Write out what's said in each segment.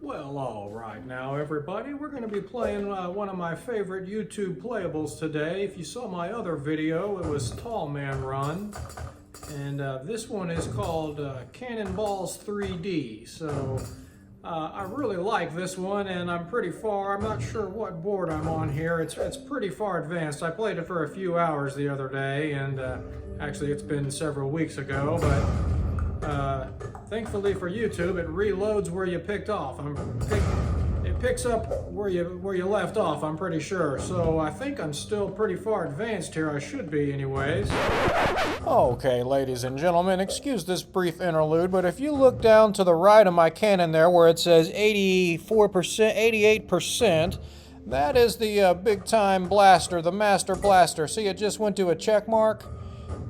Well, all right now, everybody, we're going to be playing one of my favorite YouTube playables today. If you saw my other video, it was Tall Man Run, and this one is called Cannonballs 3D. So I really like this one, and I'm pretty far. I'm not sure what board I'm on here. It's pretty far advanced. I played it for a few hours the other day, and actually it's been several weeks ago, but thankfully for YouTube, it reloads where you picked off. It picks up where you left off, I'm pretty sure. So I think I'm still pretty far advanced here. I should be anyways. Okay, ladies and gentlemen, excuse this brief interlude, but if you look down to the right of my cannon there where it says 84%, 88%, that is the big time blaster, the master blaster. See, it just went to a check mark.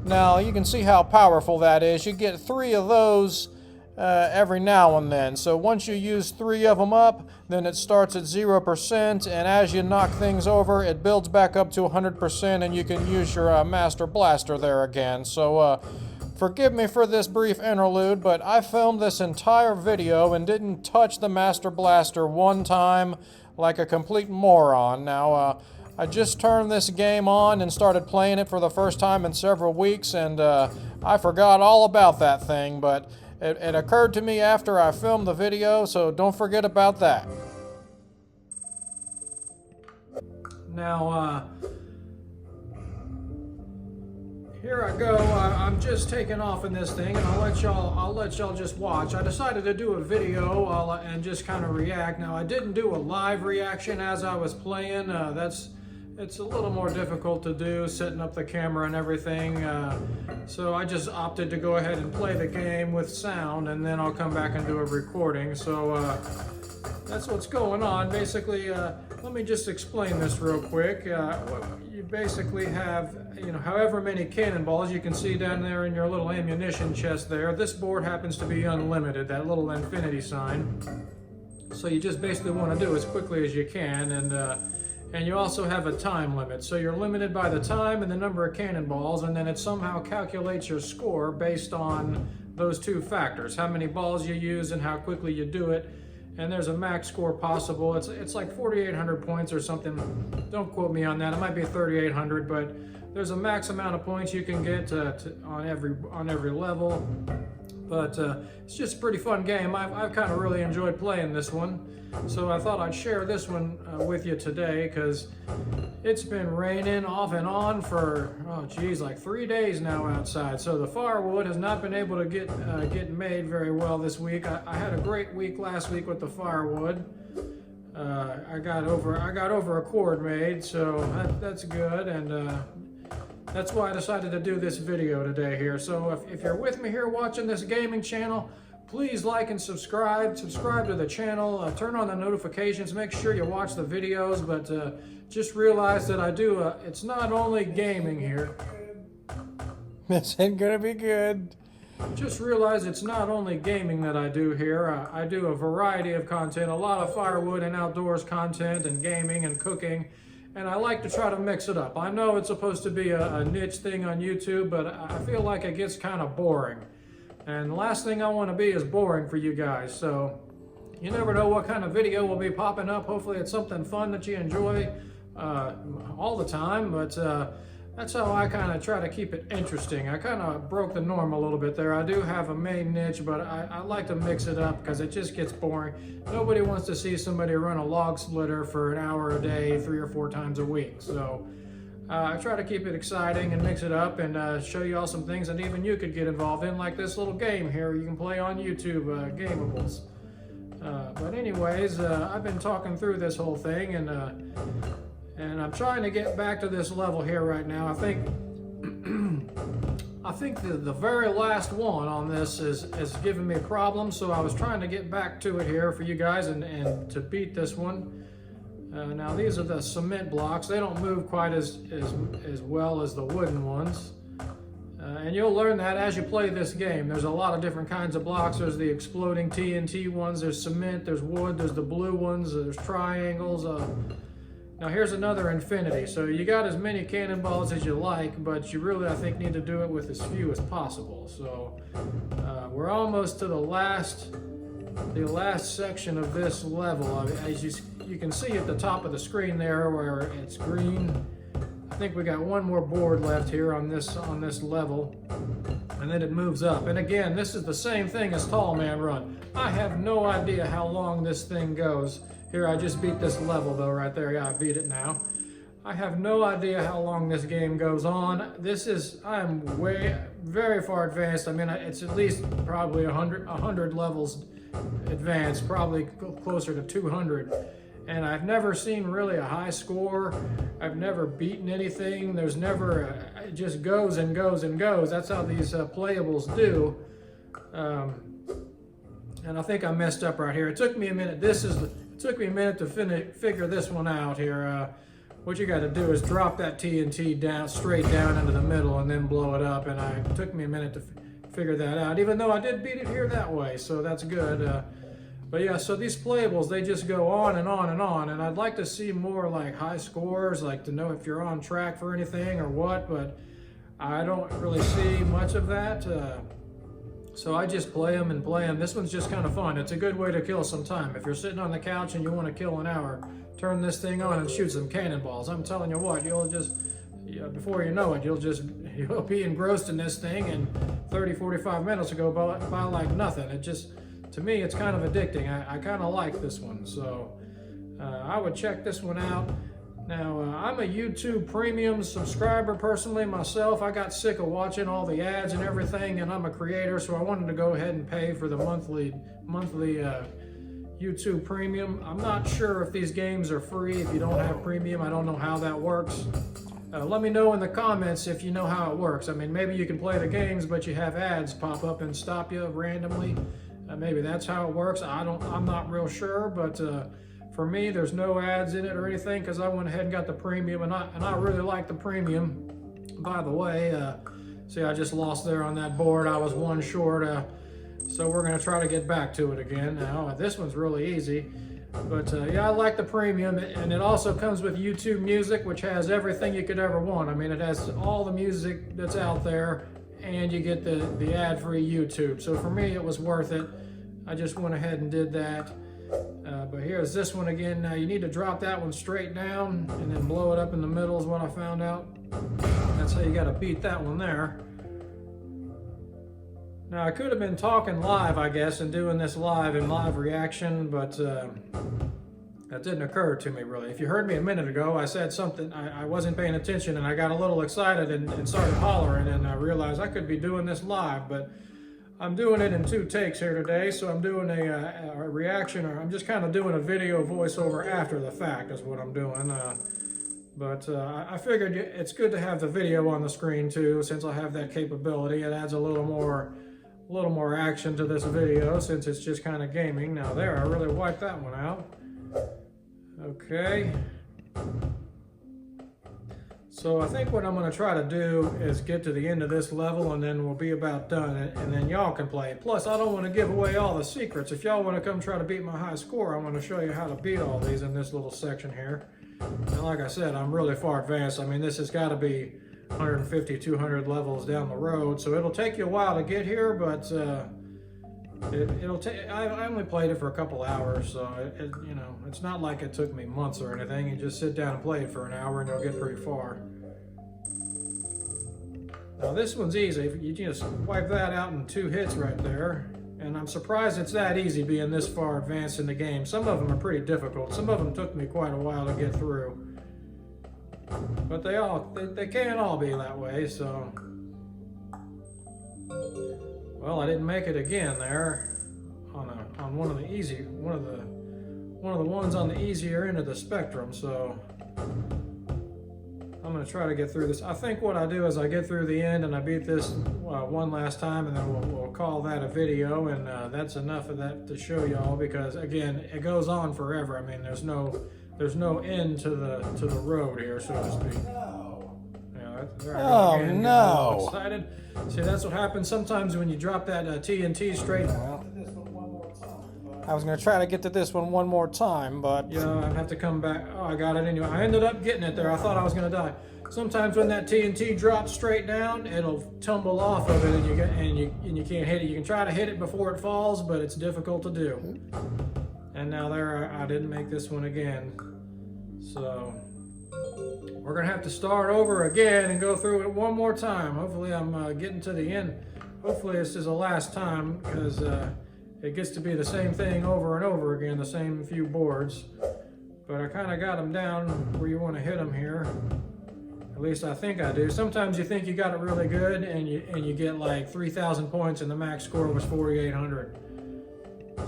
Now, you can see how powerful that is. You get 3 of those every now and then. So once you use 3 of them up, then it starts at 0%, and as you knock things over, it builds back up to 100%, and you can use your Master Blaster there again. So forgive me for this brief interlude, but I filmed this entire video and didn't touch the Master Blaster one time like a complete moron. Now, I just turned this game on and started playing it for the first time in several weeks, and I forgot all about that thing, but it occurred to me after I filmed the video, so don't forget about that. Now, here I go. I'm just taking off in this thing, and I'll let y'all just watch. I decided to do a video and just kind of react. Now, I didn't do a live reaction as I was playing. It's a little more difficult to do, setting up the camera and everything. So I just opted to go ahead and play the game with sound, and then I'll come back and do a recording. So that's what's going on. Basically, let me just explain this real quick. You basically have, however many cannonballs you can see down there in your little ammunition chest there. This board happens to be unlimited, that little infinity sign. So you just basically want to do as quickly as you can, and you also have a time limit. So you're limited by the time and the number of cannonballs, and then it somehow calculates your score based on those 2 factors, how many balls you use and how quickly you do it. And there's a max score possible. It's like 4,800 points or something. Don't quote me on that. It might be 3,800, but there's a max amount of points you can get on every level. But it's just a pretty fun game. I've kind of really enjoyed playing this one. So I thought I'd share this one with you today, because it's been raining off and on for, like 3 days now outside. So the firewood has not been able to get made very well this week. I had a great week last week with the firewood. I got over a cord made, so that's good, and that's why I decided to do this video today here. So if you're with me here watching this gaming channel, please like and subscribe to the channel, turn on the notifications, make sure you watch the videos, but just realize that it's not only gaming here. This ain't gonna be good. Just realize it's not only gaming that I do here. I do a variety of content, a lot of firewood and outdoors content, and gaming and cooking, and I like to try to mix it up. I know it's supposed to be a niche thing on YouTube, but I feel like it gets kind of boring. And the last thing I want to be is boring for you guys. So you never know what kind of video will be popping up. Hopefully it's something fun that you enjoy all the time. But that's how I kind of try to keep it interesting. I kind of broke the norm a little bit there. I do have a main niche, but I like to mix it up because it just gets boring. Nobody wants to see somebody run a log splitter for an hour a day, 3 or 4 times a week. So I try to keep it exciting and mix it up, and show you all some things that even you could get involved in, like this little game here you can play on YouTube, Gamables. But anyways, I've been talking through this whole thing, and I'm trying to get back to this level here right now. I think the very last one on this is giving me problems, so I was trying to get back to it here for you guys and to beat this one. Now these are the cement blocks. They don't move quite as well as the wooden ones. And you'll learn that as you play this game. There's a lot of different kinds of blocks. There's the exploding TNT ones, there's cement, there's wood, there's the blue ones, there's triangles. Now here's another infinity. So you got as many cannonballs as you like, but you really, I think, need to do it with as few as possible. So we're almost to the last the last section of this level. As you can see at the top of the screen there where it's green. I think we got one more board left here on this level, and then it moves up. And again, this is the same thing as Tall Man Run. I have no idea how long this thing goes. Here, I just beat this level though right there. Yeah, I beat it now. I have no idea how long this game goes on. I'm very far advanced. I mean, it's at least probably 100 levels advanced, probably closer to 200. And I've never seen really a high score. I've never beaten anything. There's never, it just goes and goes and goes. That's how these playables do. And I think I messed up right here. It took me a minute. It took me a minute to figure this one out here. What you got to do is drop that TNT down, straight down into the middle, and then blow it up. And it took me a minute to figure that out, even though I did beat it here that way, so that's good. But yeah, so these playables, they just go on and on and on, and I'd like to see more like high scores, like to know if you're on track for anything or what, but I don't really see much of that. So I just play them and play them. This one's just kind of fun. It's a good way to kill some time. If you're sitting on the couch and you want to kill an hour, turn this thing on and shoot some cannonballs. I'm telling you what, you'll just, before you know it, you'll be engrossed in this thing, and 30, 45 minutes will go by like nothing. It just, to me, it's kind of addicting. I kind of like this one, so I would check this one out. Now, I'm a YouTube Premium subscriber personally myself. I got sick of watching all the ads and everything, and I'm a creator, so I wanted to go ahead and pay for the monthly YouTube Premium. I'm not sure if these games are free if you don't have Premium. I don't know how that works. Let me know in the comments if you know how it works. I mean, maybe you can play the games, but you have ads pop up and stop you randomly. Maybe that's how it works. I'm not real sure, but for me, there's no ads in it or anything because I went ahead and got the premium, and I really like the premium. By the way, see, I just lost there on that board. I was one short, so we're going to try to get back to it again. Now, this one's really easy, but yeah, I like the premium, and it also comes with YouTube Music, which has everything you could ever want. I mean, it has all the music that's out there, and you get the ad-free YouTube. So for me, it was worth it. I just went ahead and did that. But here's this one again. Now you need to drop that one straight down and then blow it up in the middle is what I found out. That's how you got to beat that one there. Now I could have been talking live, I guess, and doing this live in live reaction, but that didn't occur to me really. If you heard me a minute ago, I said something, I wasn't paying attention, and I got a little excited and started hollering, and I realized I could be doing this live, but I'm doing it in 2 takes here today, so I'm doing a reaction, or I'm just kind of doing a video voiceover after the fact is what I'm doing. But I figured it's good to have the video on the screen too, since I have that capability. It adds a little more action to this video since it's just kind of gaming. Now there, I really wiped that one out. Okay. So I think what I'm going to try to do is get to the end of this level, and then we'll be about done, and then y'all can play it. Plus, I don't want to give away all the secrets. If y'all want to come try to beat my high score, I want to show you how to beat all these in this little section here. And like I said, I'm really far advanced. I mean, this has got to be 150, 200 levels down the road, so it'll take you a while to get here, but it'll take. I only played it for a couple hours, so you know, it's not like it took me months or anything. You just sit down and play it for an hour, and you'll get pretty far. Now this one's easy. You just wipe that out in 2 hits right there, and I'm surprised it's that easy being this far advanced in the game. Some of them are pretty difficult. Some of them took me quite a while to get through, but they can't all be that way. So. Well, I didn't make it again there on one of the ones on the easier end of the spectrum. So I'm going to try to get through this. I think what I do is I get through the end and I beat this one last time, and then we'll call that a video, and that's enough of that to show y'all, because again, it goes on forever. I mean, there's no end to the road here, so to speak. Oh no! Excited. See, that's what happens sometimes when you drop that TNT straight. Well, I was going to try to get to this one more time, but I have to come back. Oh, I got it anyway. I ended up getting it there. I thought I was going to die. sometimes when that TNT drops straight down, it'll tumble off of it, and you can't hit it. You can try to hit it before it falls, but it's difficult to do. And now there, I didn't make this one again. So we're gonna have to start over again and go through it one more time. Hopefully I'm getting to the end. Hopefully this is the last time, because it gets to be the same thing over and over again, the same few boards. But I kind of got them down where you want to hit them here. At least I think I do. Sometimes you think you got it really good, and you get like 3,000 points, and the max score was 4,800.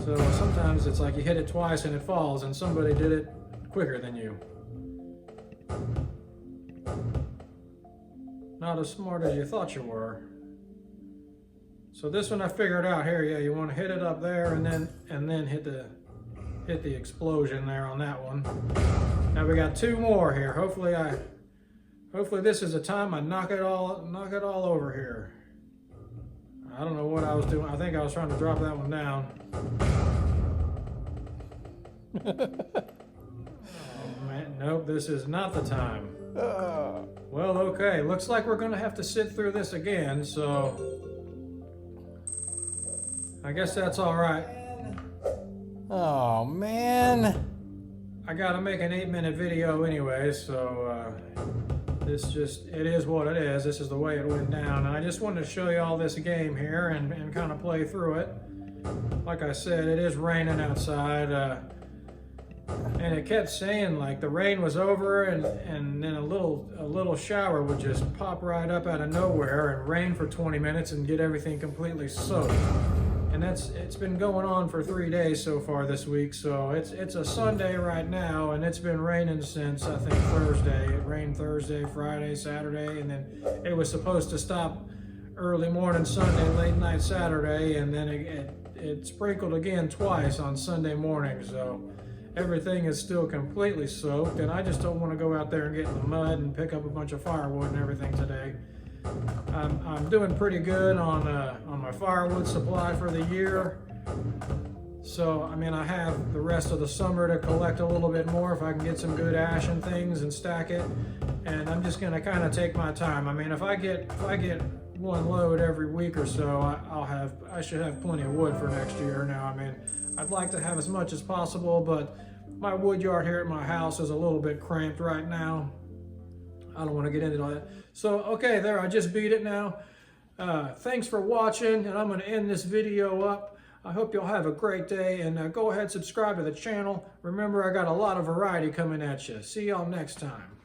So sometimes it's like you hit it twice and it falls, and somebody did it quicker than you. Not as smart as you thought you were. So this one I figured out here. Yeah, you want to hit it up there, and then hit the explosion there on that one. Now we got 2 more here. Hopefully this is the time I knock it all over here. I don't know what I was doing. I think I was trying to drop that one down. Oh man, nope, this is not the time. Well, okay, looks like we're gonna have to sit through this again, so I guess that's all right. Oh man. I gotta make an 8-minute video anyway, so it is what it is. This is the way it went down. And I just wanted to show you all this game here and kind of play through it. Like I said, it is raining outside. And it kept saying like the rain was over, and then a little shower would just pop right up out of nowhere and rain for 20 minutes and get everything completely soaked. And it's been going on for 3 days so far this week. So it's a Sunday right now, and it's been raining since I think Thursday. It rained Thursday, Friday, Saturday, and then it was supposed to stop early morning Sunday, late night Saturday, and then it sprinkled again twice on Sunday morning. So everything is still completely soaked, and I just don't want to go out there and get in the mud and pick up a bunch of firewood and everything today. I'm doing pretty good on my firewood supply for the year. So, I mean, I have the rest of the summer to collect a little bit more if I can get some good ash and things and stack it. And I'm just gonna kind of take my time. I mean, if I get one load every week or so, I should have plenty of wood for next year. Now, I mean, I'd like to have as much as possible, but my wood yard here at my house is a little bit cramped right now. I don't want to get into that. So, okay, there, I just beat it now. Thanks for watching, and I'm going to end this video up. I hope you'll have a great day, and go ahead, subscribe to the channel. Remember, I got a lot of variety coming at you. See y'all next time.